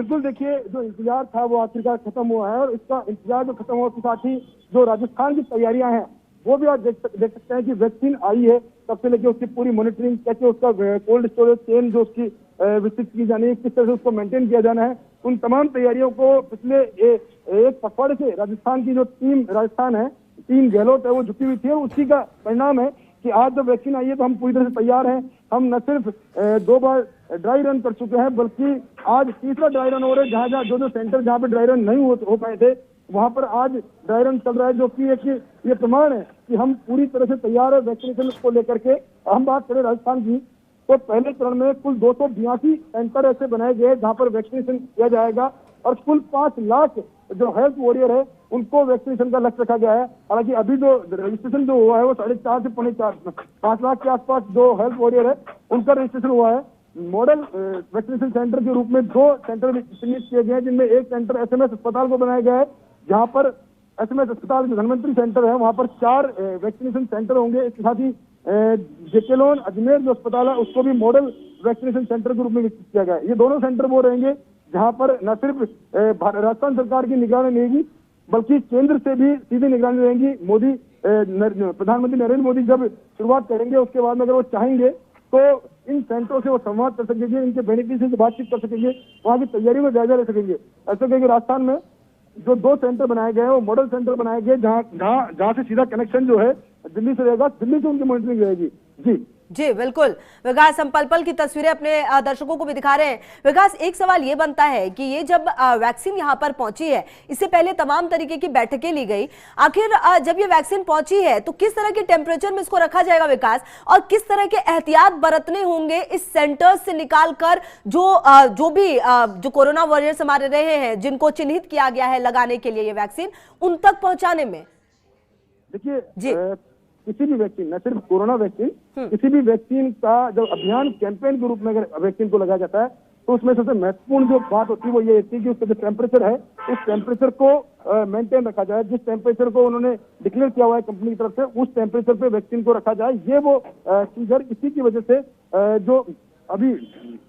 बिल्कुल, देखिए जो इंतजार था वो आखिरकार खत्म हुआ है और इसका इंतजार जो खत्म हुआ उसके साथ ही जो राजस्थान की तैयारियां हैं वो भी आज देख सकते हैं कि वैक्सीन आई है तब से लेके उसकी पूरी मॉनिटरिंग, कैसे उसका कोल्ड स्टोरेज चेन जो उसकी विकसित की जानी है, किस तरह से उसको मेंटेन किया जाना है, उन तमाम तैयारियों को पिछले एक पखवाड़े से राजस्थान की जो टीम राजस्थान है, टीम गहलोत है, वो झुकी हुई थी और उसी का परिणाम है कि आज जब वैक्सीन आई है तो हम पूरी तरह से तैयार हैं। हम न सिर्फ 2 बार ड्राई रन कर चुके हैं बल्कि आज तीसरा ड्राई रन हो रहा है। जहां जो सेंटर जहां पे ड्राई रन नहीं हो पाए थे वहां पर आज ड्राई रन चल रहा है, जो कि एक ये प्रमाण है कि हम पूरी तरह से तैयार है वैक्सीनेशन को लेकर के। हम बात करें राजस्थान की तो पहले चरण में कुल 282 सेंटर ऐसे बनाए गए जहां पर वैक्सीनेशन किया जाएगा और कुल 5 लाख जो हेल्थ वॉरियर है उनको वैक्सीनेशन का लक्ष्य रखा गया है। हालांकि अभी जो रजिस्ट्रेशन जो हुआ है वो 4.5 से 5 लाख के आसपास जो हेल्थ वॉरियर है उनका रजिस्ट्रेशन हुआ है। मॉडल वैक्सीनेशन सेंटर के रूप में 2 सेंटर चिन्हित किए गए हैं, जिनमें एक सेंटर एसएमएस अस्पताल को बनाया गया है, जहां पर एसएमएस अस्पताल जो धनवंतरी सेंटर है वहां पर 4 वैक्सीनेशन सेंटर होंगे। इसके साथ ही जेकेलोन अजमेर जो अस्पताल है उसको भी मॉडल वैक्सीनेशन सेंटर के रूप में विकसित किया गया है। ये दोनों सेंटर वो रहेंगे जहां पर न सिर्फ राजस्थान सरकार की निगरानी रहेगी बल्कि केंद्र से भी सीधी निगरानी रहेगी। प्रधानमंत्री नरेंद्र मोदी जब शुरुआत करेंगे उसके बाद में अगर वो चाहेंगे तो इन सेंटरों से वो संवाद कर सकेंगे, इनके बेनिफिशियरी से बातचीत कर सकेंगे, वहां की तैयारी में जायजा ले सकेंगे। ऐसा कहेंगे राजस्थान में जो 2 सेंटर बनाए गए हैं वो मॉडल सेंटर बनाए गए जहां से सीधा कनेक्शन जो है दिल्ली से रहेगा, दिल्ली से उनकी मॉनिटरिंग रहेगी। जी बिल्कुल विकास, हम पल पल की तस्वीरें अपने दर्शकों को भी दिखा रहे हैं। विकास, एक सवाल ये बनता है कि ये जब वैक्सीन यहाँ पर पहुंची है, इससे पहले तमाम तरीके की बैठकें ली गई, आखिर जब ये वैक्सीन पहुंची है तो किस तरह के टेम्परेचर में इसको रखा जाएगा विकास, और किस तरह के एहतियात बरतने होंगे इस सेंटर से निकाल कर जो कोरोना वॉरियर्स हमारे रहे हैं जिनको चिन्हित किया गया है लगाने के लिए ये वैक्सीन, उन तक पहुंचाने में? देखिए किसी भी वैक्सीन, न सिर्फ कोरोना वैक्सीन, किसी भी वैक्सीन का जब अभियान कैंपेन के रूप में अगर वैक्सीन को लगाया जाता है तो उसमें सबसे महत्वपूर्ण जो बात होती है वो ये होती है कि उसका जो टेम्परेचर है उस टेम्परेचर को मेंटेन रखा जाए। जिस टेम्परेचर को उन्होंने डिक्लेयर किया हुआ है कंपनी की तरफ से उस टेम्परेचर पे वैक्सीन को रखा जाए। ये वो चीज है, इसी की वजह से जो अभी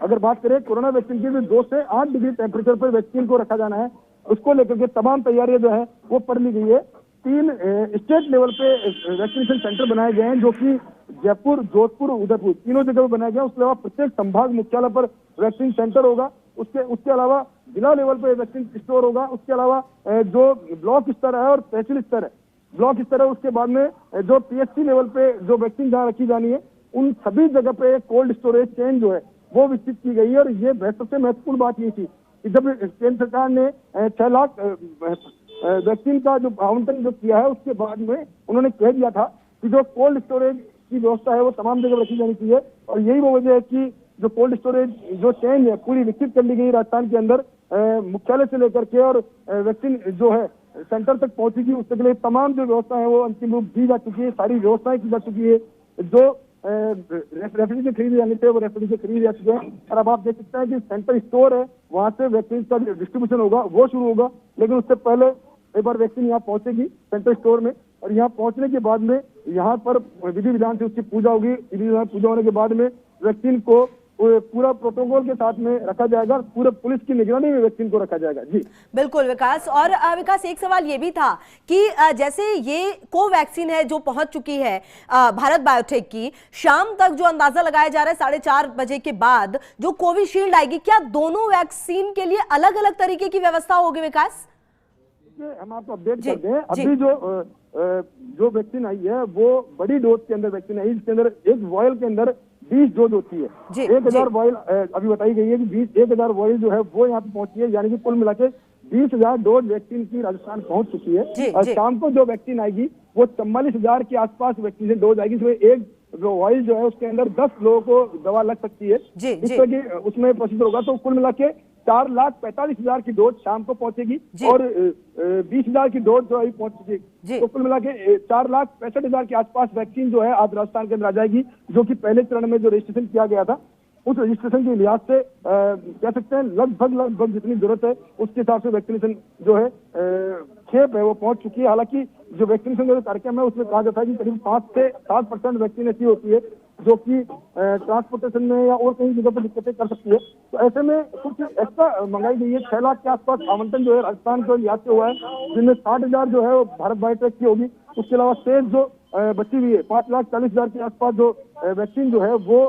अगर बात करें कोरोना वैक्सीन की 2 से 8 डिग्री टेम्परेचर पर वैक्सीन को रखा जाना है, उसको लेकर के तमाम तैयारियां जो है वो कर ली गई है। 3 स्टेट लेवल पे वैक्सीनेशन सेंटर बनाए गए हैं जो कि जयपुर, जोधपुर, उदयपुर तीनों जगह पर बनाया गया। उसके अलावा प्रत्येक संभाग मुख्यालय पर वैक्सीन सेंटर होगा। उसके अलावा जिला लेवल पे वैक्सीन स्टोर होगा। उसके अलावा जो ब्लॉक स्तर है और तहसील स्तर है, ब्लॉक स्तर है, उसके बाद में जो पीएचसी लेवल पे जो वैक्सीन जहाँ रखी जानी है उन सभी जगह पे कोल्ड स्टोरेज चेन जो है वो विकसित की गई है। और ये सबसे महत्वपूर्ण बात ये थी कि जब केंद्र सरकार ने 6 लाख वैक्सीन का जो आवंटन जो किया है उसके बाद में उन्होंने कह दिया था कि जो कोल्ड स्टोरेज की व्यवस्था है वो तमाम जगह रखी जानी चाहिए। और यही वो वजह है कि जो कोल्ड स्टोरेज जो चेन है पूरी विकसित कर ली गई राजस्थान के अंदर, मुख्यालय से लेकर के और वैक्सीन जो है सेंटर तक पहुंचेगी उसके लिए तमाम जो व्यवस्था है वो अंतिम रूप दी जा चुकी है, सारी व्यवस्थाएं की जा चुकी है। जो रेफरी से खरीदे जाने थे वो रेफरी से खरीदे जा चुके हैं। और अब आप देख सकते हैं कि सेंटर स्टोर है, वहां से वैक्सीन का डिस्ट्रीब्यूशन होगा वो शुरू होगा, लेकिन उससे पहले एक बार वैक्सीन यहाँ पहुंचेगी सेंटर स्टोर में और यहाँ पहुंचने के बाद में यहाँ पर विधि विधान से उसकी पूजा होगी। विधि विधान पूजा होने के बाद में वैक्सीन को पूरा प्रोटोकॉल के साथ में रखा जाएगा, पूरे पुलिस की निगरानी में वैक्सीन को रखा जाएगा। जी बिल्कुल विकास। और विकास, एक सवाल ये भी था कि जैसे ये कोवैक्सीन है जो पहुंच चुकी है भारत बायोटेक की, शाम तक जो अंदाजा लगाया जा रहा है 4:30 बजे के बाद जो कोविशील्ड आएगी, क्या दोनों वैक्सीन के लिए अलग अलग तरीके की व्यवस्था होगी विकास? हम आपको अपडेट कर दें, अभी जो वैक्सीन आई है वो बड़ी डोज के अंदर वैक्सीन आई, इसके अंदर एक वॉयल के अंदर 20 डोज होती है। 1000 वॉयल अभी बताई गई है कि 1000 वॉयल जो है वो यहाँ पे पहुंची है, यानी कि कुल मिला के 20,000 डोज वैक्सीन की राजस्थान पहुंच चुकी है। और शाम को जो वैक्सीन आएगी वो 44,000 के आसपास वैक्सीन डोज आएगी। इसमें एक जो वॉयल जो है उसके अंदर 10 लोगों को दवा लग सकती है। इस तरह की उसमें प्रोसीजर होगा। तो कुल मिला के 4,45,000 की डोज शाम को पहुंचेगी और 20,000 की डोज जो है पहुंच चुकी। तो कुल मिला के 4,65,000 के आसपास वैक्सीन जो है आज राजस्थान के अंदर आ जाएगी, जो कि पहले चरण में जो रजिस्ट्रेशन किया गया था उस रजिस्ट्रेशन के लिहाज से कह सकते हैं लगभग जितनी जरूरत है उसके हिसाब से वैक्सीनेशन जो है खेप है वो पहुंच चुकी है। हालांकि जो वैक्सीनेशन का कार्यक्रम है उसमें कहा जाता है कि करीब 5 से 7% वैक्सीन ऐसी होती है जो कि ट्रांसपोर्टेशन में या और कई जगह पर दिक्कतें कर सकती है। तो ऐसे में कुछ एक्स्ट्रा मंगाई गई है। 6 लाख के आसपास आवंटन जो है राजस्थान को लिहाज से हुआ है, जिनमें 60,000 जो है वो भारत बायोटेक की होगी। उसके अलावा शेष जो बची हुई है 5,40,000 के आसपास जो वैक्सीन जो है वो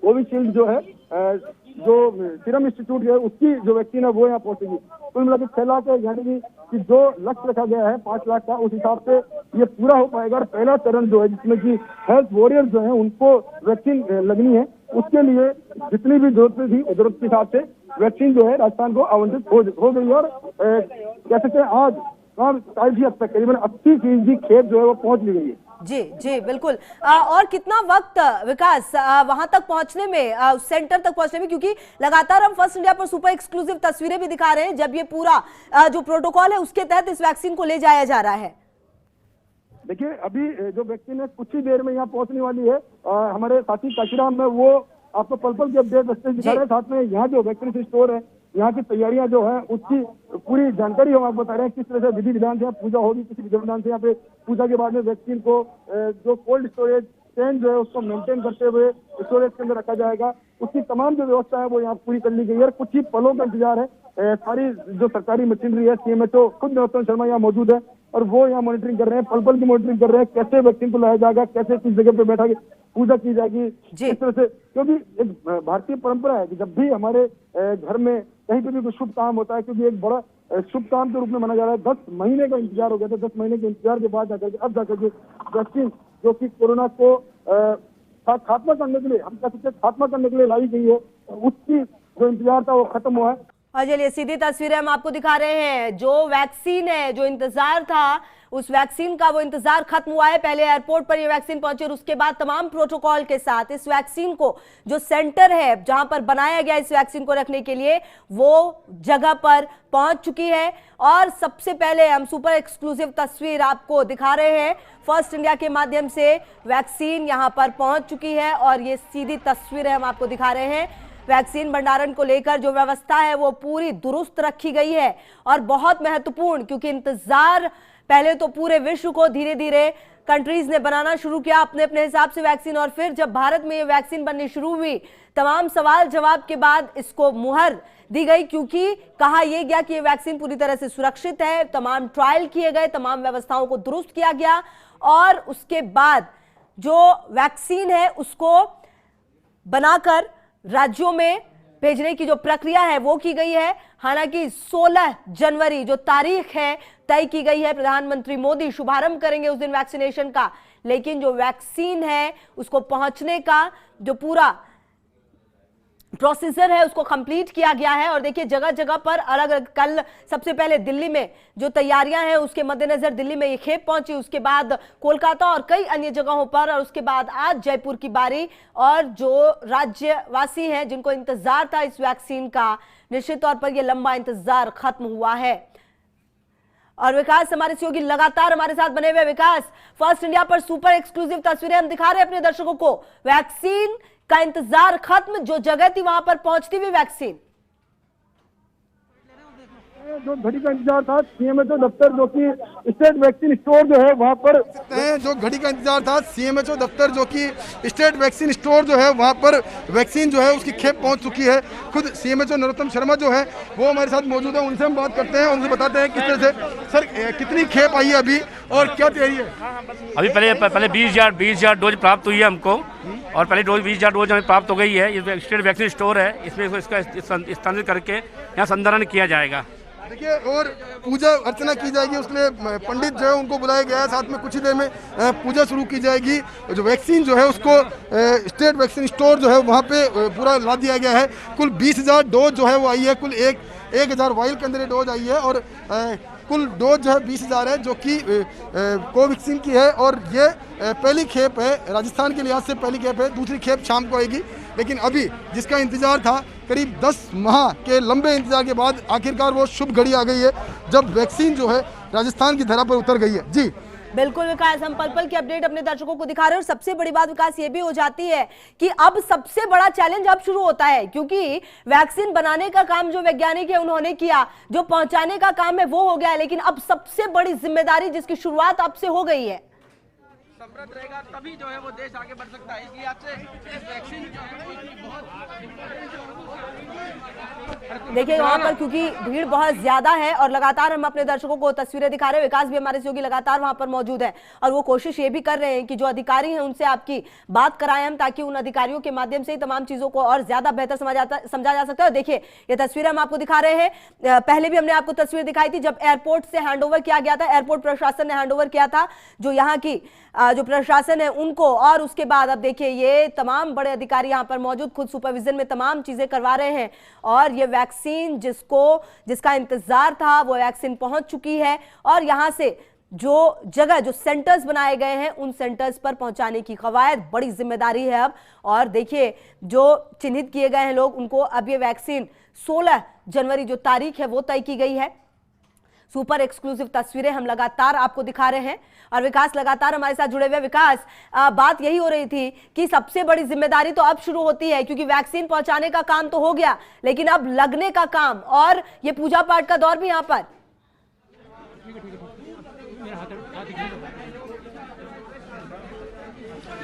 कोविशील्ड जो है जो सीरम इंस्टीट्यूट है उसकी जो वैक्सीन है वो यहाँ पहुंचेगी। कुल मिलाकर 6 लाख है, यानी कि जो लक्ष्य रखा गया है 5 लाख का, उस हिसाब से ये पूरा हो पाएगा। और पहला चरण जो है जिसमें कि हेल्थ वॉरियर जो है उनको वैक्सीन लगनी है, उसके लिए जितनी भी जरूरत थी जरूरत के हिसाब से वैक्सीन जो है राजस्थान को आवंटित हो गई है। और कह सकते हैं आज 40 हद तक करीबन 80% खेप जो है वो पहुंच ली गई है। जी जी बिल्कुल। और कितना वक्त विकास वहां तक पहुंचने में, सेंटर तक पहुंचने में, क्योंकि लगातार हम फर्स्ट इंडिया पर सुपर एक्सक्लूसिव तस्वीरें भी दिखा रहे हैं जब ये पूरा जो प्रोटोकॉल है उसके तहत इस वैक्सीन को ले जाया जा रहा है। देखिए अभी जो वैक्सीन है कुछ ही देर में यहाँ पहुंचने वाली है। हमारे साथी काशीराम में वो आपको पल-पल की अपडेट दिखा रहे हैं। साथ में यहाँ जो वैक्सीन स्टोर है यहाँ की तैयारियां जो है उसकी पूरी जानकारी हम आपको बता रहे हैं। किस तरह से विधि विधान से पूजा होगी, किसी विधि विधान से यहाँ पे पूजा के बाद में वैक्सीन को जो कोल्ड स्टोरेज चेन जो है उसको मेंटेन करते हुए स्टोरेज के अंदर रखा जाएगा, उसकी तमाम जो व्यवस्था है वो यहाँ पूरी कर ली गई है। कुछ ही पलों का इंतजार है। सारी जो सरकारी मशीनरी है, CMHO खुद नरोत्तम शर्मा यहाँ मौजूद है और वो यहाँ मॉनिटरिंग कर रहे हैं, पल पल की मॉनिटरिंग कर रहे हैं, कैसे वैक्सीन को लाया जाएगा, कैसे किस जगह पे बैठा के पूजा की जाएगी इस तरह से। क्योंकि एक भारतीय परंपरा है कि जब भी हमारे घर में कहीं पे भी कोई शुभ काम होता है, क्योंकि एक बड़ा शुभ काम के रूप में माना जा रहा है। 10 महीने का इंतजार हो गया था। 10 महीने के इंतजार के बाद जाकर अब जाकर के वैक्सीन जो कि कोरोना को खात्मा करने के लिए, हम कह सकते हैं खात्मा करने के लिए लाई गई है, उसकी जो इंतजार था वो खत्म हुआ है। और चलिए सीधी तस्वीरें हम आपको दिखा रहे हैं। जो वैक्सीन है, जो इंतजार था, उस वैक्सीन का वो इंतजार खत्म हुआ है। पहले एयरपोर्ट पर ये वैक्सीन पहुंची और उसके बाद तमाम प्रोटोकॉल के साथ इस वैक्सीन को, जो सेंटर है जहां पर बनाया गया इस वैक्सीन को रखने के लिए, वो जगह पर पहुंच चुकी है। और सबसे पहले हम सुपर एक्सक्लूसिव तस्वीर आपको दिखा रहे हैं। फर्स्ट इंडिया के माध्यम से वैक्सीन यहां पर पहुंच चुकी है और ये सीधी तस्वीरें हम आपको दिखा रहे हैं। वैक्सीन भंडारण को लेकर जो व्यवस्था है वो पूरी दुरुस्त रखी गई है और बहुत महत्वपूर्ण, क्योंकि इंतजार पहले तो पूरे विश्व को धीरे धीरे कंट्रीज ने बनाना शुरू किया अपने अपने हिसाब से वैक्सीन, और फिर जब भारत में ये वैक्सीन बननी शुरू हुई, तमाम सवाल जवाब के बाद इसको मुहर दी गई, क्योंकि कहा यह गया कि ये वैक्सीन पूरी तरह से सुरक्षित है। तमाम ट्रायल किए गए, तमाम व्यवस्थाओं को दुरुस्त किया गया और उसके बाद जो वैक्सीन है उसको बनाकर राज्यों में भेजने की जो प्रक्रिया है वो की गई है। हालांकि 16 जनवरी जो तारीख है तय की गई है, प्रधानमंत्री मोदी शुभारंभ करेंगे उस दिन वैक्सीनेशन का, लेकिन जो वैक्सीन है उसको पहुंचने का जो पूरा प्रोसीजर है उसको कंप्लीट किया गया है। और देखिए जगह जगह पर अलग अलग, कल सबसे पहले दिल्ली में जो तैयारियां हैं उसके मद्देनजर दिल्ली में ये खेप पहुंची, उसके बाद कोलकाता और कई अन्य जगहों पर, और उसके बाद आज जयपुर की बारी। और जो राज्यवासी हैं जिनको इंतजार था इस वैक्सीन का, निश्चित तौर पर यह लंबा इंतजार खत्म हुआ है। और विकास हमारे सहयोगी लगातार हमारे साथ बने हुए। विकास, फर्स्ट इंडिया पर सुपर एक्सक्लूसिव तस्वीरें हम दिखा रहे हैं अपने दर्शकों को। वैक्सीन का इंतजार खत्म, जो जगह थी वहां पर पहुंचती हुई वैक्सीन। जो घड़ी का इंतजार था, CMHO दफ्तर जो कि स्टेट वैक्सीन स्टोर जो है वहां पर, जो घड़ी का इंतजार था CMHO दफ्तर जो कि स्टेट वैक्सीन स्टोर जो है वहां पर वैक्सीन जो है उसकी खेप पहुंच चुकी है। खुद CMHO नरोत्तम शर्मा जो है वो हमारे साथ मौजूद है, उनसे हम बात करते हैं, उनसे बताते हैं किस तरह से। सर कितनी खेप आई है अभी और क्या तैयारी है? अभी पहले 20,000 डोज प्राप्त हुई है हमको, और पहले 20,000 डोज हमें प्राप्त हो गई है। ये स्टेट वैक्सीन स्टोर है, इसमें इसका स्थानांतरित करके यहाँ संधारण किया जाएगा। देखिए और पूजा अर्चना की जाएगी, उसके लिए पंडित जो है उनको बुलाया गया है। साथ में कुछ ही देर में पूजा शुरू की जाएगी। जो वैक्सीन जो है उसको स्टेट वैक्सीन स्टोर जो है वहाँ पे पूरा ला दिया गया है। कुल 20,000 डोज जो है वो आई है, कुल 1,000 वाइल के अंदर ये डोज आई है और कुल डोज जो है 20,000 है, जो कि कोवैक्सीन की है। और ये पहली खेप है, राजस्थान के लिहाज से पहली खेप है। दूसरी खेप शाम को आएगी, लेकिन अभी जिसका इंतजार था करीब 10 माह के लंबे इंतजार के बाद आखिरकार वो शुभ घड़ी आ गई है जब वैक्सीन जो है राजस्थान की धरा पर उतर गई है। जी बिल्कुल विकास, हम पल पल की अपडेट अपने दर्शकों को दिखा रहे हैं। और सबसे बड़ी बात विकास ये भी हो जाती है कि अब सबसे बड़ा चैलेंज अब शुरू होता है, क्योंकि वैक्सीन बनाने का काम जो वैज्ञानिक है उन्होंने किया, जो पहुंचाने का काम है वो हो गया है, लेकिन अब सबसे बड़ी जिम्मेदारी जिसकी शुरुआत अब से हो गई है। समृद्ध रहेगा तभी जो है वो देश आगे बढ़ सकता है। इसलिए आपसे इस वैक्सीन जो है वो इतनी बहुत देखिए वहां पर क्योंकि भीड़ बहुत ज्यादा है और लगातार हम अपने दर्शकों को तस्वीरें दिखा रहे हैं। विकास भी हमारे सहयोगी लगातार वहां पर मौजूद है और वो कोशिश ये भी कर रहे हैं कि जो अधिकारी हैं उनसे आपकी बात कराएं हम, ताकि उन अधिकारियों के माध्यम से ही तमाम चीजों को और ज्यादा बेहतर समझा जा सकता है। देखिए ये तस्वीरें हम आपको दिखा रहे हैं, पहले भी हमने आपको तस्वीर दिखाई थी जब एयरपोर्ट से हैंडओवर किया गया था, एयरपोर्ट प्रशासन ने हैंडओवर किया था जो यहाँ की जो प्रशासन है उनको, और उसके बाद अब देखिए ये तमाम बड़े अधिकारी यहाँ पर मौजूद खुद सुपरविजन में तमाम चीजें करवा रहे हैं और ये वैक्सीन जिसका इंतजार था वो वैक्सीन पहुंच चुकी है और यहाँ से जो जगह जो सेंटर्स बनाए गए हैं उन सेंटर्स पर पहुंचाने की कवायद बड़ी जिम्मेदारी है अब। और देखिए जो चिन्हित किए गए हैं लोग उनको अब ये वैक्सीन 16 जनवरी जो तारीख है वो तय की गई है। सुपर एक्सक्लूसिव तस्वीरें हम लगातार आपको दिखा रहे हैं और विकास लगातार हमारे साथ जुड़े हुए। विकास, बात यही हो रही थी कि सबसे बड़ी जिम्मेदारी तो अब शुरू होती है क्योंकि वैक्सीन पहुंचाने का काम तो हो गया लेकिन अब लगने का काम और ये पूजा पाठ का दौर भी यहाँ पर।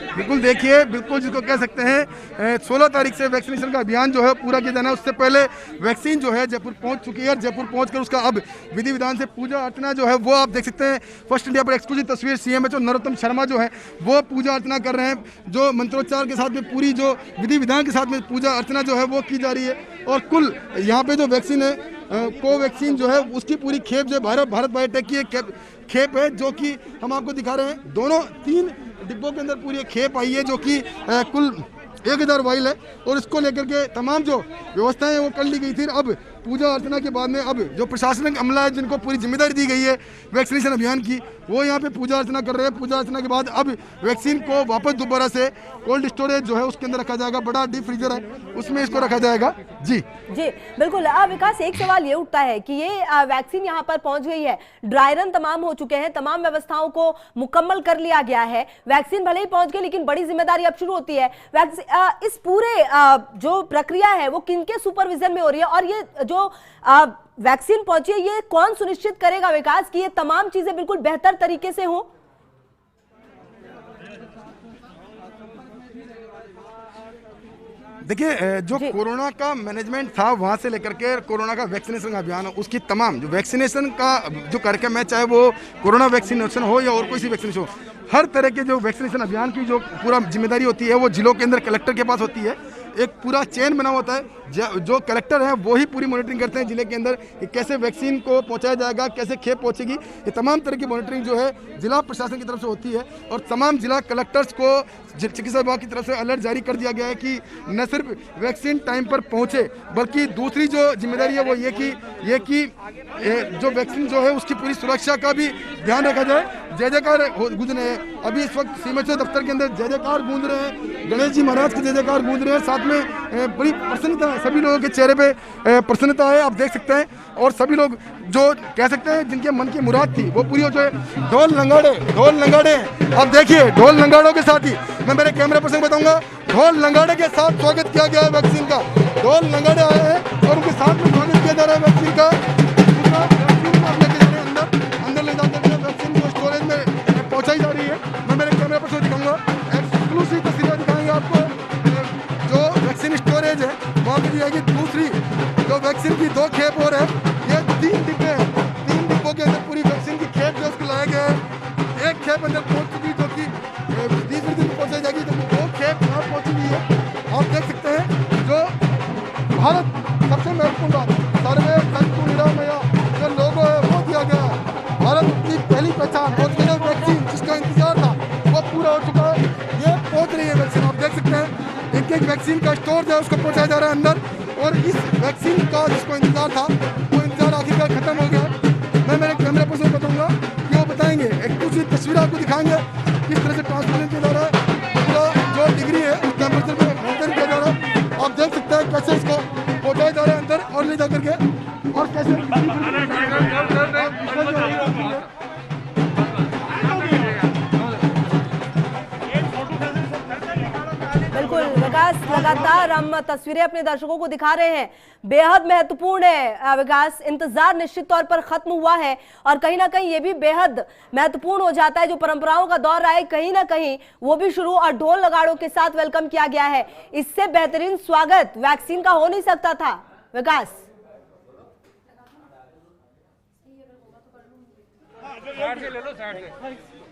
बिल्कुल देखिए, बिल्कुल जिसको कह सकते हैं 16 तारीख से वैक्सीनेशन का अभियान जो है पूरा किया जाना है। उससे पहले वैक्सीन जो है जयपुर पहुंच चुकी है और जयपुर पहुंचकर उसका अब विधि विधान से पूजा अर्चना जो है वो आप देख सकते हैं। फर्स्ट इंडिया पर एक्सक्लूसिव तस्वीर सीएमएचओ नरोत्तम शर्मा जो है वो पूजा अर्चना कर रहे हैं, जो मंत्रोच्चार के साथ में पूरी जो विधि विधान के साथ में पूजा अर्चना जो है वो की जा रही है। और कुल यहाँ पे जो वैक्सीन है कोवैक्सीन जो है उसकी पूरी खेप जो है भारत बायोटेक की खेप है जो कि हम आपको दिखा रहे हैं। दोनों 3 डिब्बों के अंदर पूरी खेप आई है जो कि कुल 1000 वाइल है और इसको लेकर के तमाम जो व्यवस्थाएं हैं वो कर ली गई थी। अब पूजा अर्चना के बाद में अब जो प्रशासनिक अमला है जिनको पूरी जिम्मेदारी दी गई है वैक्सीनेशन अभियान की वो यहाँ पे पूजा अर्चना कर रहे हैं। पूजा अर्चना के बाद अब वैक्सीन को वापस दोबारा से कोल्ड स्टोरेज जो है उसके अंदर रखा जाएगा, बड़ा डीप फ्रीजर है उसमें इसको रखा जाएगा। जी बिल्कुल। विकास, एक सवाल ये उठता है कि ये वैक्सीन यहाँ पर पहुंच गई है, ड्राई रन तमाम हो चुके हैं, तमाम व्यवस्थाओं को मुकम्मल कर लिया गया है, वैक्सीन भले ही पहुंच गई लेकिन बड़ी जिम्मेदारी अब शुरू होती है। इस पूरे जो प्रक्रिया है वो किनके सुपरविजन में हो रही है और ये जो वैक्सीन पहुंची है ये कौन सुनिश्चित करेगा विकास कि ये तमाम चीजें बिल्कुल बेहतर तरीके से हो? देखिए जो कोरोना का मैनेजमेंट था वहाँ से लेकर के कोरोना का वैक्सीनेशन का अभियान उसकी तमाम जो वैक्सीनेशन का जो कार्यक्रम है, चाहे वो कोरोना वैक्सीनेशन हो या और कोई सी वैक्सीनेशन हो, हर तरह के जो वैक्सीनेशन अभियान की जो पूरा जिम्मेदारी होती है वो जिलों के अंदर कलेक्टर के पास होती है। एक पूरा चेन बना होता है, जो कलेक्टर है वो ही पूरी मॉनिटरिंग करते हैं जिले के अंदर कि कैसे वैक्सीन को पहुंचाया जाएगा, कैसे खेप पहुंचेगी। ये तमाम तरह की मॉनिटरिंग जो है जिला प्रशासन की तरफ से होती है और तमाम जिला कलेक्टर्स को चिकित्सा विभाग की तरफ से अलर्ट जारी कर दिया गया है कि न सिर्फ वैक्सीन टाइम पर पहुंचे बल्कि दूसरी जो जिम्मेदारी है वो ये कि जो वैक्सीन जो है उसकी पूरी सुरक्षा का भी ध्यान रखा जाए। जय जयकार गूंज रहे हैं, अभी इस वक्त सीएमएचओ दफ्तर के अंदर जय जयकार गूंज रहे हैं, गणेश जी महाराज के जय जयकार गूंज रहे हैं, साथ में बड़ी प्रसन्नता है, सभी लोगों के चेहरे पे प्रसन्नता है, आप देख सकते हैं। और सभी लोग जो कह सकते हैं जिनके मन की मुराद थी वो पूरी हो जाए। ढोल नगाड़े अब देखिए, ढोल नगाड़ों के साथ ही मैं मेरे कैमरे पर्सन को बताऊंगा, ढोल नगाड़े के साथ स्वागत किया गया है वैक्सीन का। ढोल नगाड़े आए हैं और उनके साथ में स्वागत किया जा रहा है वैक्सीन का। अंदर ले जाकर वैक्सीन को स्टोरेज में पहुंचाई जा रही है। मैं मेरे कैमरे पर्सन दिखाऊंगा, एक्सक्लूसिव तस्वीरें दिखाएंगे आपको। जो वैक्सीन स्टोरेज है वहाँ पर जाएगी दूसरी जो वैक्सीन की 2 खेप और है, ये 3 डिब्बे हैं, 3 डिब्बों के अंदर पूरी वैक्सीन की खेप जो उसको लाया गया है। एक खेप अंदर पहुंच चुकी जो कि 20 दिन पहुंचाई जाएगी, तो 2 खेप यहाँ पहुंची हुई है। आप देख सकते हैं जो भारत सबसे महत्वपूर्ण बात सर्वे संतु निरामया जो लोगो है वो दिया गया है। भारत की पहली पहचान और ये वैक्सीन जिसका इंतजार था वो पूरा हो चुका है, ये पहुंच रही है वैक्सीन। आप देख सकते हैं एक वैक्सीन का स्टोर जो है उसको पहुंचाया जा रहा है अंदर, और इस वैक्सीन का जिसको इंतजार था वो इंतजार आखिरकार खत्म हो गया। मैं मेरे कैमरे पर्सन को बताऊंगा कि वो बताएंगे, एक दूसरी तस्वीर आपको दिखाएंगे किस तरह से ट्रांसपेरेंट किया जा रहा है, पूरा जो डिग्री है उस टेम्परेचर में मेंटेन किया जा रहा है। आप देख सकते हैं कैसे इसको पहुंचाया जा रहा है अंदर और ले जा करके और कैसे बिल्कुल विकास लगातार हम तस्वीरें अपने दर्शकों को दिखा रहे हैं, बेहद महत्वपूर्ण है विकास। इंतजार निश्चित तौर पर खत्म हुआ है और कहीं ना कहीं ये भी बेहद महत्वपूर्ण हो जाता है। जो परंपराओं का दौर रहा है कहीं ना कहीं वो भी शुरू और ढोल नगाड़ों के साथ वेलकम किया गया है। इससे बेहतरीन स्वागत वैक्सीन का हो नहीं सकता था विकास।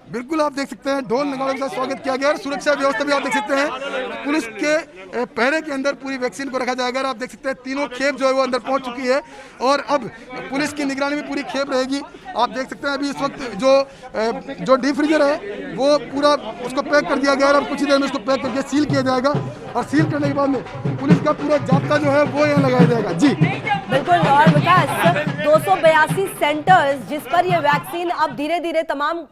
बिल्कुल आप देख सकते हैं ढोल नगाड़ों के साथ स्वागत किया गया और सुरक्षा व्यवस्था भी आप देख सकते हैं। पुलिस के पहरे के अंदर पूरी वैक्सीन को रखा जाएगा। आप देख सकते हैं तीनों खेप जो है वो अंदर पहुंच चुकी है और अब पुलिस की निगरानी में पूरी खेप रहेगी। आप देख सकते हैं अभी इस वक्त जो डीप फ्रीजर है वो पूरा उसको पैक कर दिया गया है और कुछ ही देर में उसको पैक करके सील किया जाएगा और सील करने के बाद में पुलिस का पूरा जाब्ता जो है वो यहाँ लगाया जाएगा। जी बिल्कुल। और विकास 282 सेंटर्स जिस पर ये वैक्सीन अब धीरे धीरे तमाम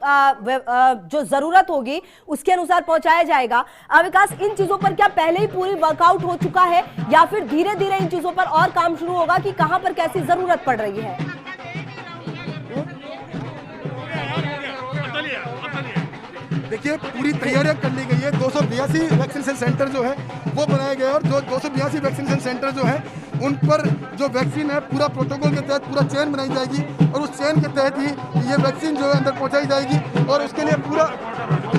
जो जरूरत होगी उसके अनुसार पहुंचाया जाएगा। विकास इन चीजों पर क्या पहले ही पूरी वर्कआउट हो चुका है या फिर धीरे धीरे इन चीजों पर और काम शुरू होगा कि कहां पर कैसी जरूरत पड़ रही है? देखिए पूरी तैयारियां कर ली गई है। 282 वैक्सीनेशन सेंटर जो है वो बनाए गए और जो 282 वैक्सीनेशन सेंटर जो है उन पर जो वैक्सीन है पूरा प्रोटोकॉल के तहत पूरा चेन बनाई जाएगी और उस चेन के तहत ही ये वैक्सीन जो है अंदर पहुंचाई जाएगी। और उसके लिए पूरा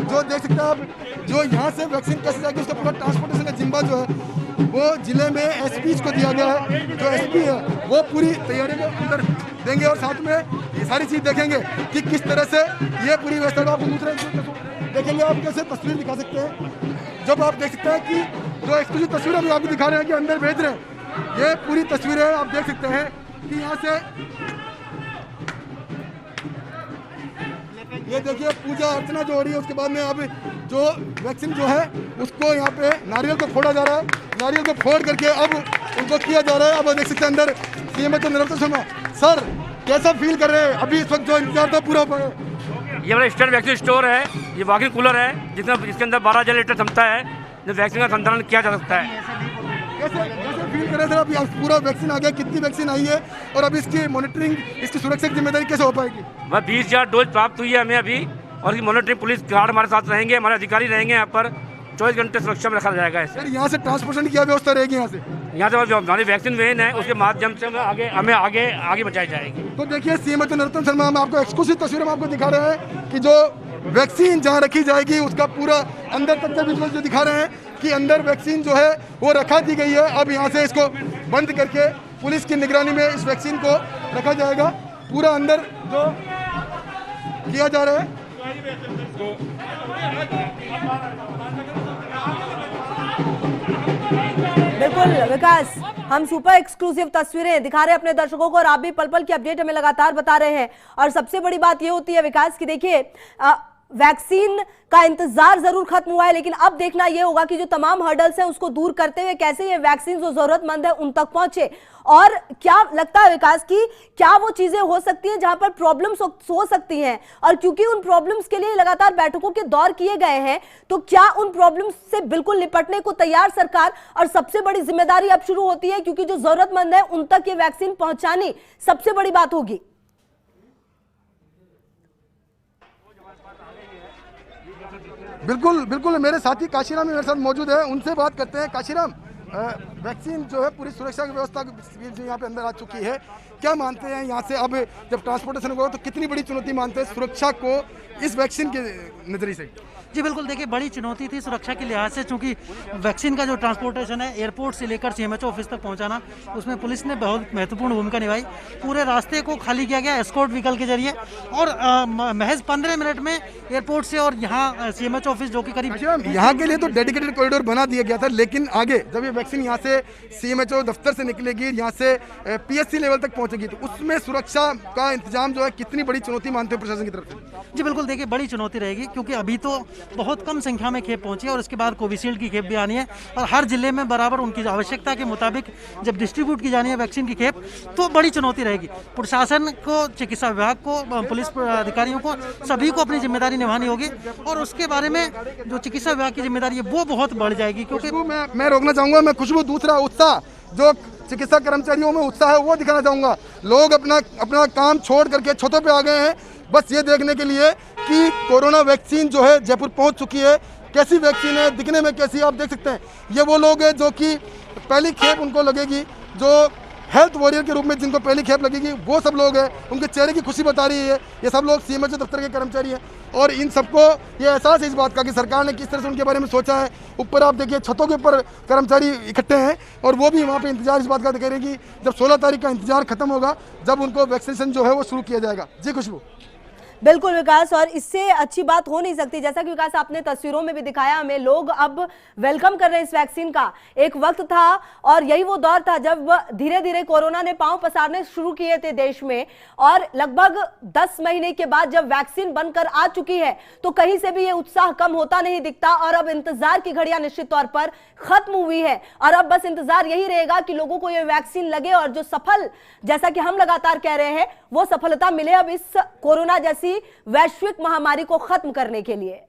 जो देख सकते हैं आप जो यहाँ से वैक्सीन कैसे जाएगी उसका पूरा ट्रांसपोर्टेशन का जिम्मा जो है वो जिले में एसपी को दिया गया है। जो एसपी है वो पूरी तैयारी को अंदर देंगे और साथ में ये सारी चीज देखेंगे कि किस तरह से ये पूरी व्यवस्था आपको दूसरे देखेंगे। आप कैसे तस्वीर दिखा सकते हैं जब आप देख सकते हैं कि जो एक्सक्लूसिव तस्वीर अभी आपको दिखा रहे हैं कि अंदर भेज रहे हैं ये पूरी तस्वीरें आप देख सकते हैं कि यहाँ से ये देखिए पूजा अर्चना जो हो रही है उसके बाद में अब जो वैक्सीन जो है उसको यहाँ पे नारियल को फोड़ा जा रहा है। नारियल को फोड़ करके अब उनको किया जा रहा है। अब देख सकते हैं अंदर सीएम तो नरोत्तम शर्मा सर कैसा फील कर रहे हैं अभी इस वक्त जो इंतजार था पूरा हुआ है? ये हमारा स्टेट वैक्सीन स्टोर है, ये वॉकिंग कूलर है जिसके अंदर 12,000 लीटर क्षमता है जो वैक्सीन का संचालन किया जा सकता है। कैसे फील कर रहे थे अभी पूरा वैक्सीन आ गया, कितनी वैक्सीन आई है और अब इसकी मॉनिटरिंग इसकी सुरक्षा की जिम्मेदारी कैसे हो पाएगी? वह 20,000 डोज प्राप्त हुई है हमें अभी और मॉनिटरिंग पुलिस गार्ड हमारे साथ रहेंगे, हमारे अधिकारी रहेंगे यहाँ पर 24 घंटे सुरक्षा में रखा जाएगा। सर यहाँ से ट्रांसपोर्टेशन की व्यवस्था रहेगी यहाँ से हमारी वैक्सीन वेन है उसके माध्यम से हमें आगे बचाई जाएगी। तो देखिए सीएम नरोत्तम शर्मा हम आपको एक्सक्लूसिव तस्वीर में आपको दिखा रहे हैं कि जो वैक्सीन जहाँ रखी जाएगी उसका पूरा अंदर तक का विजुअल जो दिखा रहे हैं कि अंदर वैक्सीन जो है वो रखा दी गई है। अब यहाँ से इसको बंद करके पुलिस की निगरानी में इस वैक्सीन को रखा जाएगा। पूरा अंदर जो किया जा रहा है बिल्कुल विकास, हम सुपर एक्सक्लूसिव तस्वीरें दिखा रहे हैं अपने दर्शकों को और आप भी पल पल की अपडेट हमें लगातार बता रहे हैं। और सबसे बड़ी बात ये होती है विकास की देखिए वैक्सीन का इंतजार जरूर खत्म हुआ है लेकिन अब देखना यह होगा कि जो तमाम हर्डल्स हैं उसको दूर करते हुए कैसे ये वैक्सीन जो जरूरतमंद है उन तक पहुंचे। और क्या लगता है विकास की क्या वो चीजें हो सकती हैं जहां पर प्रॉब्लम्स हो सकती हैं और क्योंकि उन प्रॉब्लम्स के लिए लगातार बैठकों के दौर किए गए हैं तो क्या उन प्रॉब्लम्स से बिल्कुल निपटने को तैयार सरकार? और सबसे बड़ी जिम्मेदारी अब शुरू होती है क्योंकि जो जरूरतमंद है उन तक ये वैक्सीन पहुंचानी सबसे बड़ी बात होगी। बिल्कुल बिल्कुल मेरे साथी काशीराम मेरे साथ मौजूद है, उनसे बात करते हैं। काशीराम वैक्सीन जो है पूरी सुरक्षा की व्यवस्था यहाँ पे अंदर आ चुकी है, क्या मानते हैं यहाँ से अब जब ट्रांसपोर्टेशन होगा तो कितनी बड़ी चुनौती मानते हैं सुरक्षा को इस वैक्सीन के नजरिए से? जी बिल्कुल, देखिए बड़ी चुनौती थी सुरक्षा के लिहाज से क्योंकि वैक्सीन का जो ट्रांसपोर्टेशन है एयरपोर्ट से लेकर सीएमएचओ ऑफिस तक पहुंचाना उसमें पुलिस ने बहुत महत्वपूर्ण भूमिका निभाई। पूरे रास्ते को खाली किया गया एस्कॉर्ट व्हीकल के जरिए और महज 15 मिनट में एयरपोर्ट से और यहाँ सीएमएचओ ऑफिस जो कि करीब यहाँ के लिए तो डेडिकेटेड कॉरिडोर बना दिया गया था लेकिन आगे जब ये वैक्सीन यहाँ से सीएमएचओ दफ्तर से निकलेगी यहाँ से पीएससी लेवल तक पहुंचेगी तो उसमें सुरक्षा का इंतजाम जो है कितनी बड़ी चुनौती मानते हैं प्रशासन की तरफ से? जी बिल्कुल, देखिए बड़ी चुनौती रहेगी क्योंकि अभी तो बहुत कम संख्या में खेप पहुंची है और उसके बाद कोविशील्ड की खेप भी आनी है और हर जिले में बराबर उनकी आवश्यकता के मुताबिक जब डिस्ट्रीब्यूट की जानी है वैक्सीन की खेप तो बड़ी चुनौती रहेगी। प्रशासन को, चिकित्सा विभाग को, पुलिस अधिकारियों को सभी को अपनी जिम्मेदारी निभानी होगी और उसके बारे में जो चिकित्सा विभाग की जिम्मेदारी है वो बहुत बढ़ जाएगी। क्योंकि मैं रोकना चाहूंगा, मैं खुशबू दूसरा उत्साह जो चिकित्सा कर्मचारियों में उत्साह है वो दिखाना चाहूंगा। लोग अपना काम छोड़ करके छतों पे आ गए हैं बस ये देखने के लिए कि कोरोना वैक्सीन जो है जयपुर पहुंच चुकी है, कैसी वैक्सीन है, दिखने में कैसी, आप देख सकते हैं। ये वो लोग हैं जो कि पहली खेप उनको लगेगी, जो हेल्थ वॉरियर के रूप में जिनको पहली खेप लगेगी, वो सब लोग हैं। उनके चेहरे की खुशी बता रही है। ये सब लोग सीएमएचओ दफ्तर के कर्मचारी हैं और इन सबको ये एहसास है इस बात का कि सरकार ने किस तरह से उनके बारे में सोचा है। ऊपर आप देखिए छतों के ऊपर कर्मचारी इकट्ठे हैं और वो भी वहाँ पे इंतजार इस बात का करें कि जब 16 तारीख का इंतजार खत्म होगा, जब उनको वैक्सीनेशन जो है वो शुरू किया जाएगा। जी खुशबू। बिल्कुल विकास, और इससे अच्छी बात हो नहीं सकती। जैसा कि विकास आपने तस्वीरों में भी दिखाया हमें, लोग अब वेलकम कर रहे हैं इस वैक्सीन का। एक वक्त था और यही वो दौर था जब धीरे धीरे कोरोना ने पांव पसारने शुरू किए थे देश में, और लगभग 10 महीने के बाद जब वैक्सीन बनकर आ चुकी है तो कहीं से भी ये उत्साह कम होता नहीं दिखता। और अब इंतजार की घड़ियां निश्चित तौर पर खत्म हुई है और अब बस इंतजार यही रहेगा कि लोगों को ये वैक्सीन लगे और जो सफल, जैसा कि हम लगातार कह रहे हैं, वो सफलता मिले अब इस कोरोना जैसी वैश्विक महामारी को खत्म करने के लिए।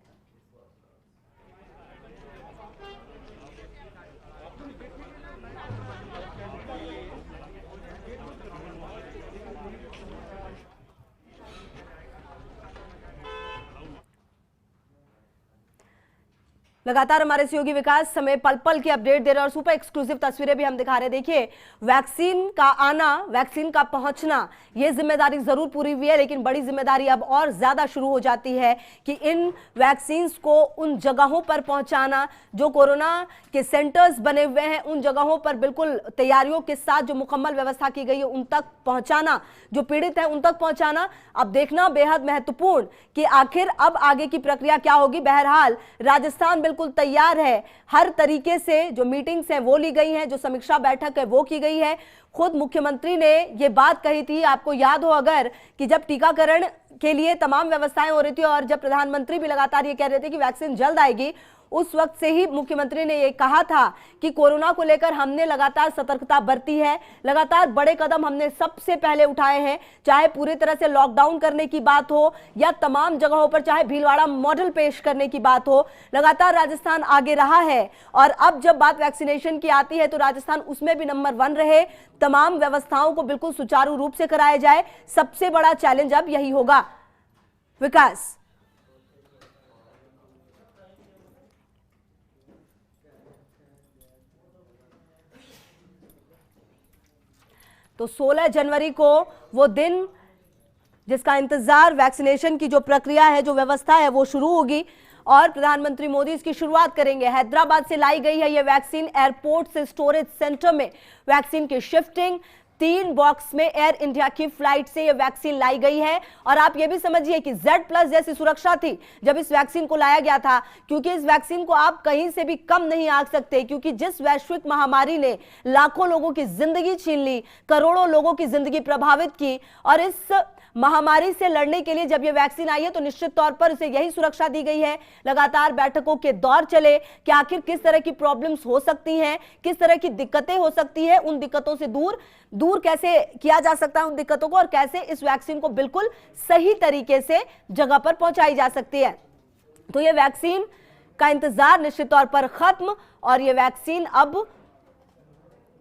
लगातार हमारे सहयोगी विकास हमें पल पल की अपडेट दे रहे हैं और सुपर एक्सक्लूसिव तस्वीरें भी हम दिखा रहे हैं। देखिए, वैक्सीन का आना, वैक्सीन का पहुंचना, ये जिम्मेदारी जरूर पूरी हुई है, लेकिन बड़ी जिम्मेदारी अब और ज्यादा शुरू हो जाती है कि इन वैक्सीन्स को उन जगहों पर पहुंचाना जो कोरोना के सेंटर्स बने हुए हैं, उन जगहों पर बिल्कुल तैयारियों के साथ जो मुकम्मल व्यवस्था की गई है उन तक पहुंचाना, जो पीड़ित है उन तक पहुंचाना। अब देखना बेहद महत्वपूर्ण कि आखिर अब आगे की प्रक्रिया क्या होगी। बहरहाल राजस्थान बिल्कुल तैयार है, हर तरीके से जो मीटिंग्स हैं वो ली गई हैं, जो समीक्षा बैठक है वो की गई है। खुद मुख्यमंत्री ने ये बात कही थी, आपको याद हो अगर, कि जब टीकाकरण के लिए तमाम व्यवस्थाएं हो रही थी और जब प्रधानमंत्री भी लगातार ये कह रहे थे कि वैक्सीन जल्द आएगी, उस वक्त से ही मुख्यमंत्री ने ये कहा था कि कोरोना को लेकर हमने लगातार सतर्कता बरती है, लगातार बड़े कदम हमने सबसे पहले उठाए हैं, चाहे पूरी तरह से लॉकडाउन करने की बात हो या तमाम जगहों पर चाहे भीलवाड़ा मॉडल पेश करने की बात हो, लगातार राजस्थान आगे रहा है। और अब जब बात वैक्सीनेशन की आती है तो राजस्थान उसमें भी नंबर 1 रहे, तमाम व्यवस्थाओं को बिल्कुल सुचारू रूप से कराया जाए, सबसे बड़ा चैलेंज अब यही होगा। विकास, तो 16 जनवरी को वो दिन जिसका इंतजार, वैक्सीनेशन की जो प्रक्रिया है, जो व्यवस्था है, वो शुरू होगी और प्रधानमंत्री मोदी इसकी शुरुआत करेंगे। हैदराबाद से लाई गई है ये वैक्सीन, एयरपोर्ट से स्टोरेज सेंटर में वैक्सीन की शिफ्टिंग, 3 बॉक्स में एयर इंडिया की फ्लाइट से ये वैक्सीन लाई गई है। और आप ये भी समझिए कि Z+ जैसी सुरक्षा थी जब इस वैक्सीन को लाया गया था, क्योंकि इस वैक्सीन को आप कहीं से भी कम नहीं आंक सकते, क्योंकि जिस वैश्विक महामारी ने लाखों लोगों की जिंदगी छीन ली, करोड़ों लोगों की जिंदगी प्रभावित की, और इस महामारी से लड़ने के लिए जब ये वैक्सीन आई है तो निश्चित तौर पर इसे यही सुरक्षा दी गई है। लगातार बैठकों के दौर चले कि आखिर किस तरह की प्रॉब्लम्स हो सकती हैं, किस तरह की दिक्कतें हो सकती हैं, उन दिक्कतों से दूर कैसे किया जा सकता है उन दिक्कतों को, और कैसे इस वैक्सीन को बिल्कुल सही तरीके से जगह पर पहुंचाई जा सकती है। तो ये वैक्सीन का इंतजार निश्चित तौर पर खत्म और ये वैक्सीन अब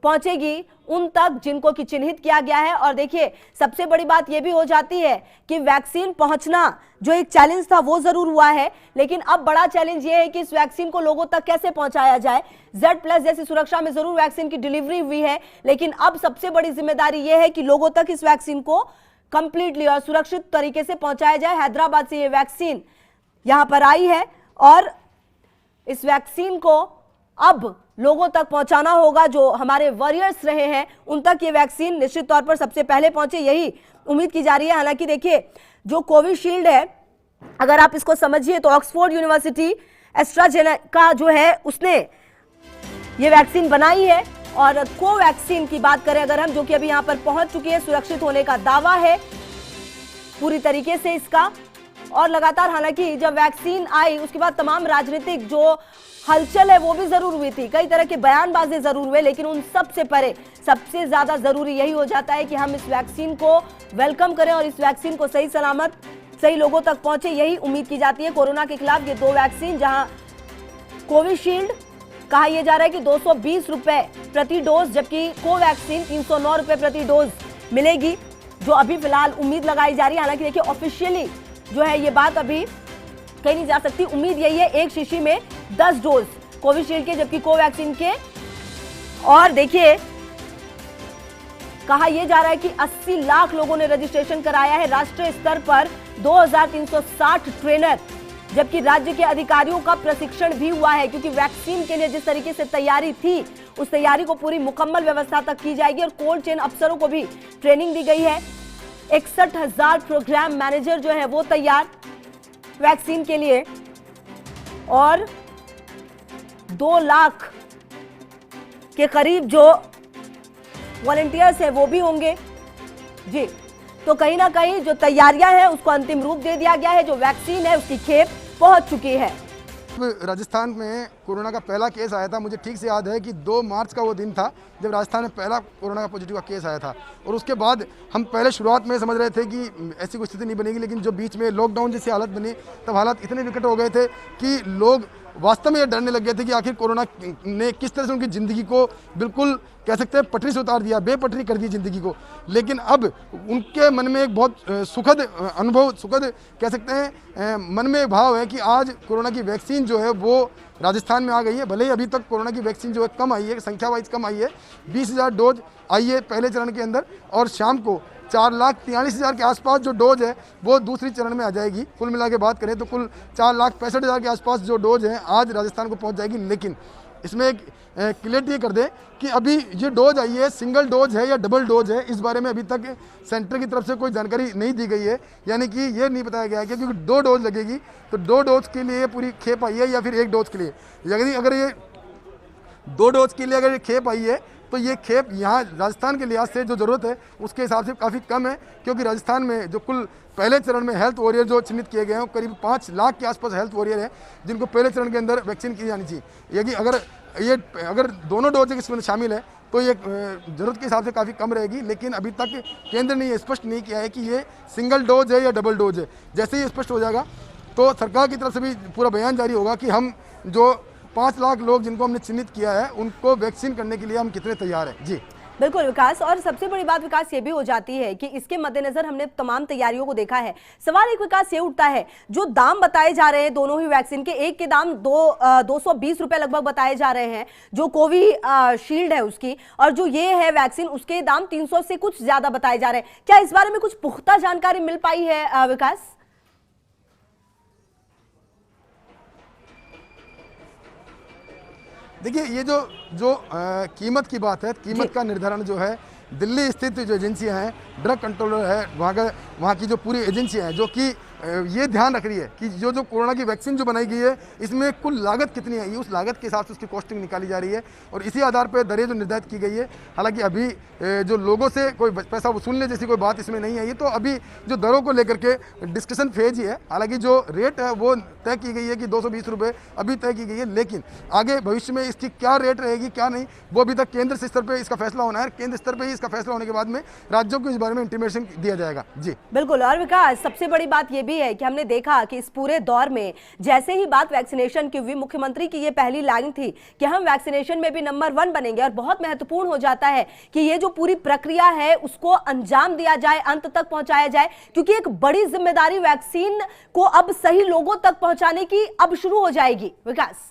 पहुंचेगी उन तक जिनको कि चिन्हित किया गया है। और देखिए, सबसे बड़ी बात यह भी हो जाती है कि वैक्सीन पहुंचना जो एक चैलेंज था वो जरूर हुआ है, लेकिन अब बड़ा चैलेंज यह है कि इस वैक्सीन को लोगों तक कैसे पहुंचाया जाए। Z+ जैसी सुरक्षा में जरूर वैक्सीन की डिलीवरी हुई है, लेकिन अब सबसे बड़ी जिम्मेदारी यह है कि लोगों तक इस वैक्सीन को कंप्लीटली और सुरक्षित तरीके से पहुंचाया जाए। हैदराबाद से यह वैक्सीन यहां पर आई है और इस वैक्सीन को अब लोगों तक पहुंचाना होगा। जो हमारे वॉरियर्स रहे हैं उन तक ये वैक्सीन निश्चित तौर पर सबसे पहले पहुंचे, यही उम्मीद की जा रही है। हालांकि देखिए, जो कोविशील्ड है, अगर आप इसको समझिए तो ऑक्सफोर्ड यूनिवर्सिटी एस्ट्राजेनेका जो है उसने ये वैक्सीन बनाई है। और कोवैक्सीन की बात करें अगर हम, जो कि अभी यहां पर पहुंच चुकी है, सुरक्षित होने का दावा है पूरी तरीके से इसका। और लगातार हालांकि जब वैक्सीन आई उसके बाद तमाम राजनीतिक जो हलचल है वो भी जरूर हुई थी, कई तरह के बयानबाजी जरूर हुए, लेकिन उन सब से परे सबसे ज्यादा जरूरी यही हो जाता है कि हम इस वैक्सीन को वेलकम करें और इस वैक्सीन को सही सलामत सही लोगों तक पहुंचे, यही उम्मीद की जाती है। कोरोना के खिलाफ ये 2 वैक्सीन, जहां कोविशील्ड कहा यह जा रहा है कि 220 रुपए प्रति डोज, जबकि कोवैक्सीन 309 रुपए प्रति डोज मिलेगी, जो अभी फिलहाल उम्मीद लगाई जा रही है। हालांकि देखिए, ऑफिशियली जो है ये बात अभी कहीं नहीं जा सकती। उम्मीद यही है एक शीशी में 10 डोज कोविशील्ड के, जबकि कोवैक्सीन के। और देखिए कहा यह जा रहा है कि 80 लाख लोगों ने रजिस्ट्रेशन कराया है। राष्ट्रीय स्तर पर 2360 ट्रेनर, जबकि राज्य के अधिकारियों का प्रशिक्षण भी हुआ है, क्योंकि वैक्सीन के लिए जिस तरीके से तैयारी थी उस तैयारी को पूरी मुकम्मल व्यवस्था तक की जाएगी। और कोल्ड चेन अफसरों को भी ट्रेनिंग दी गई है। 61,000 प्रोग्राम मैनेजर जो है वो तैयार वैक्सीन के लिए, और 2 लाख के करीब जो वॉलंटियर्स हैं वो भी होंगे जी। तो कहीं ना कहीं जो तैयारियां हैं उसको अंतिम रूप दे दिया गया है। जो वैक्सीन है उसकी खेप पहुंच चुकी है। राजस्थान में कोरोना का पहला केस आया था, मुझे ठीक से याद है कि 2 मार्च का वो दिन था जब राजस्थान में पहला कोरोना का पॉजिटिव का केस आया था। और उसके बाद हम पहले शुरुआत में समझ रहे थे कि ऐसी कोई स्थिति नहीं बनेगी, लेकिन जो बीच में लॉकडाउन जैसी हालत बनी तब हालात इतने विकट हो गए थे कि लोग वास्तव में ये डरने लग गए थे कि आखिर कोरोना ने किस तरह से उनकी ज़िंदगी को बिल्कुल कह सकते हैं पटरी से उतार दिया, बेपटरी कर दी ज़िंदगी को। लेकिन अब उनके मन में एक बहुत सुखद अनुभव, सुखद कह सकते हैं मन में भाव है कि आज कोरोना की वैक्सीन जो है वो राजस्थान में आ गई है। भले ही अभी तक कोरोना की वैक्सीन जो है कम आई है, संख्या वाइज कम आई है, 20,000 डोज आई है पहले चरण के अंदर, और शाम को 4,43,000 के आसपास जो डोज है वो दूसरी चरण में आ जाएगी। कुल मिला के बात करें तो कुल 4,65,000 के आसपास जो डोज है आज राजस्थान को पहुंच जाएगी। लेकिन इसमें एक क्लियरिटी कर दें कि अभी ये डोज आई है सिंगल डोज है या डबल डोज है, इस बारे में अभी तक सेंटर की तरफ से कोई जानकारी नहीं दी गई है। यानी कि ये नहीं बताया गया है कि क्योंकि 2 डोज लगेगी तो 2 डोज के लिए पूरी खेप आई है या फिर 1 डोज के लिए। यदि अगर ये 2 डोज के लिए अगर ये खेप आई है तो ये खेप यहाँ राजस्थान के लिहाज से जो ज़रूरत है उसके हिसाब से काफ़ी कम है, क्योंकि राजस्थान में जो कुल पहले चरण में हेल्थ वॉरियर जो चिन्हित किए गए हैं करीब 5 लाख के आसपास हेल्थ वॉरियर हैं जिनको पहले चरण के अंदर वैक्सीन की जानी चाहिए। यदि अगर दोनों डोज इसमें शामिल है तो ये ज़रूरत के हिसाब से काफ़ी कम रहेगी। लेकिन अभी तक केंद्र ने ये स्पष्ट नहीं किया है कि ये सिंगल डोज है या डबल डोज है। जैसे ही स्पष्ट हो जाएगा तो सरकार की तरफ से भी पूरा बयान जारी होगा कि हम जो 5 लाख लोग जिनको हमने चिन्हित किया है उनको वैक्सीन करने के लिए हम कितने तैयार हैं। जी बिल्कुल विकास, और सबसे बड़ी बात विकास ये भी हो जाती है कि इसके मद्देनजर हमने तमाम तैयारियों को देखा है। सवाल एक विकास ये उठता है, जो दाम बताए जा रहे हैं दोनों ही वैक्सीन के, एक के दाम 220 रुपए लगभग बताए जा रहे हैं जो कोविशील्ड है उसकी, और जो ये है वैक्सीन उसके दाम 300 से कुछ ज्यादा बताए जा रहे हैं। क्या इस बारे में कुछ पुख्ता जानकारी मिल पाई है विकास? देखिए ये जो कीमत की बात है, कीमत का निर्धारण जो है दिल्ली स्थित जो एजेंसियां हैं, ड्रग कंट्रोलर है, वहाँ की जो पूरी एजेंसियां हैं जो कि ये ध्यान रख रही है कि जो कोरोना की वैक्सीन जो बनाई गई है इसमें कुल लागत कितनी आई है, उस लागत के हिसाब से उसकी कॉस्टिंग निकाली जा रही है और इसी आधार पर दरें जो निर्धारित की गई है। हालांकि अभी जो लोगों से कोई पैसा वसूलने जैसी कोई बात इसमें नहीं आई है, तो अभी जो दरों को लेकर के डिस्कशन फेज ही है। हालांकि जो रेट है वो तय की गई है कि 220 रुपये अभी तय की गई है, लेकिन आगे भविष्य में इसकी क्या रेट रहेगी क्या नहीं वो अभी तक केंद्र स्तर पर इसका फैसला होना है। केंद्र स्तर पर ही इसका फैसला होने के बाद में राज्यों को इस बारे में इंटीमेशन दिया जाएगा। जी बिल्कुल। और विकास, सबसे बड़ी बात यह भी है कि हमने देखा कि इस पूरे दौर में जैसे ही बात वैक्सीनेशन की हुई, मुख्यमंत्री की ये पहली लाइन थी कि हम वैक्सीनेशन में भी नंबर 1 बनेंगे, और बहुत महत्वपूर्ण हो जाता है कि ये जो पूरी प्रक्रिया है उसको अंजाम दिया जाए, अंत तक पहुंचाया जाए, क्योंकि एक बड़ी जिम्मेदारी वैक्सीन को अब सही लोगों तक पहुंचाने की अब शुरू हो जाएगी। विकास